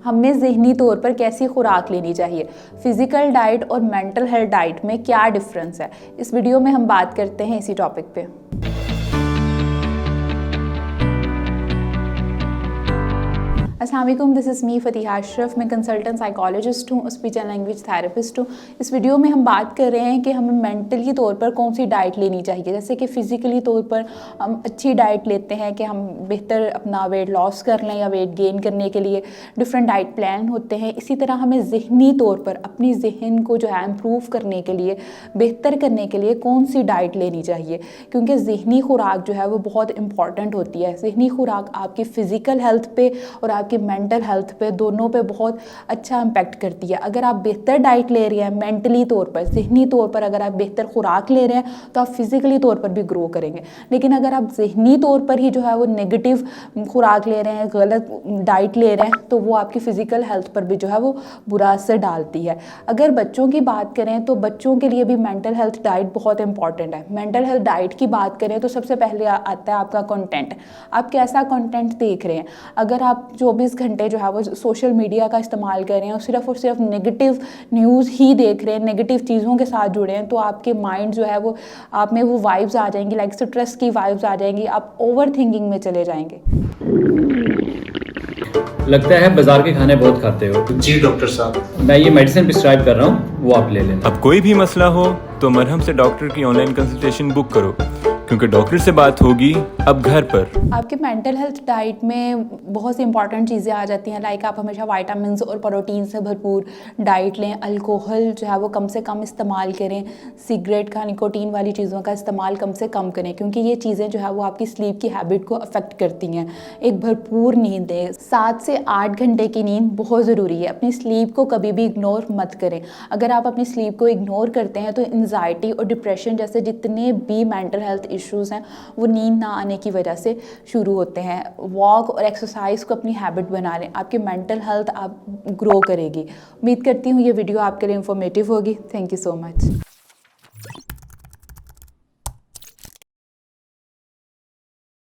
हमें ज़हनी तौर पर कैसी खुराक लेनी चाहिए, फिज़िकल डाइट और मेंटल हेल्थ डाइट में क्या डिफरेंस है, इस वीडियो में हम बात करते हैं इसी टॉपिक पे। अस्सलाम वालेकुम, दिस इज़ मी फ़तिहा अशरफ। मैं कंसल्टेंट साइकोलॉजिस्ट हूँ, स्पीच एंड लैंग्वेज थेरेपिस्ट हूँ। इस वीडियो में हम बात कर रहे हैं कि हमें मेंटली तौर पर कौन सी डाइट लेनी चाहिए। जैसे कि फ़िज़िकली तौर पर हम अच्छी डाइट लेते हैं कि हम बेहतर अपना वेट लॉस कर लें या वेट गेन करने के लिए डिफरेंट डाइट प्लान होते हैं। इसी तरह हमें ज़हनी तौर पर अपनी जहन को जो है इम्प्रूव करने के लिए, बेहतर करने के लिए कौन सी डाइट लेनी चाहिए, क्योंकि ज़हनी खुराक जो है वो बहुत इंपॉर्टेंट होती है। ज़हनी खुराक आपकी फ़िज़िकल हेल्थ पे और आपकी मेंटल हेल्थ पे, दोनों पे बहुत अच्छा इम्पैक्ट करती है। अगर आप बेहतर डाइट ले रहे हैं मेंटली तौर पर, ज़हनी तौर पर अगर आप बेहतर खुराक ले रहे हैं तो आप फिज़िकली तौर पर भी ग्रो करेंगे। लेकिन अगर आप ज़हनी तौर पर ही जो है वो नेगेटिव खुराक ले रहे हैं, गलत डाइट ले रहे हैं, तो वो आपकी फ़िज़िकल हेल्थ पर भी जो है वो बुरा असर डालती है। अगर बच्चों की बात करें तो बच्चों के लिए भी मेंटल हेल्थ डाइट बहुत इंपॉर्टेंट है। मेंटल हेल्थ डाइट की बात करें तो सबसे पहले आता है आपका कंटेंट। आप कैसा कंटेंट देख रहे हैं। अगर आप 24 घंटे जो है वो सोशल मीडिया का इस्तेमाल कर रहे हैं और सिर्फ नेगेटिव न्यूज़ ही देख रहे हैं, नेगेटिव चीज़ों के साथ जुड़े हैं, तो आपके माइंड जो है वो, आप में वो वाइब्स आ जाएंगी, लाइक स्ट्रेस की वाइब्स आ जाएंगी, आप ओवर थिंकिंग में चले जाएंगे। लगता है बाजार के खाने बहुत खाते हो। जी डॉक्टर साहब, मैं ये मेडिसिन प्रिस्क्राइब कर रहा हूँ, वो आप ले लेना। अब कोई भी मसला हो तो मरहम से डॉक्टर की ऑनलाइन कंसल्टेशन बुक करो, क्योंकि डॉक्टर से बात होगी अब घर पर। आपके मेंटल हेल्थ डाइट में बहुत सी इंपॉर्टेंट चीज़ें आ जाती हैं, लाइक आप हमेशा विटामिन्स और प्रोटीन से भरपूर डाइट लें, अल्कोहल जो है वो कम से कम इस्तेमाल करें, सिगरेट का, निकोटीन वाली चीज़ों का इस्तेमाल कम से कम करें, क्योंकि ये चीज़ें जो है वो आपकी स्लीप की हैबिट को अफेक्ट करती हैं। एक भरपूर नींद दें, 7 से 8 घंटे की नींद बहुत ज़रूरी है। अपनी स्लीप को कभी भी इग्नोर मत करें। अगर आप अपनी स्लीप को इग्नोर करते हैं तो एंजाइटी और डिप्रेशन जैसे जितने भी मेंटल हेल्थ इश्यूज़ हैं वो नींद ना आने की वजह से शुरू होते हैं। वॉक और एक्सरसाइज को अपनी हैबिट बना लें, आपकी मेंटल हेल्थ आप ग्रो करेगी। उम्मीद करती हूँ ये वीडियो आपके लिए इंफॉर्मेटिव होगी। Thank you so much.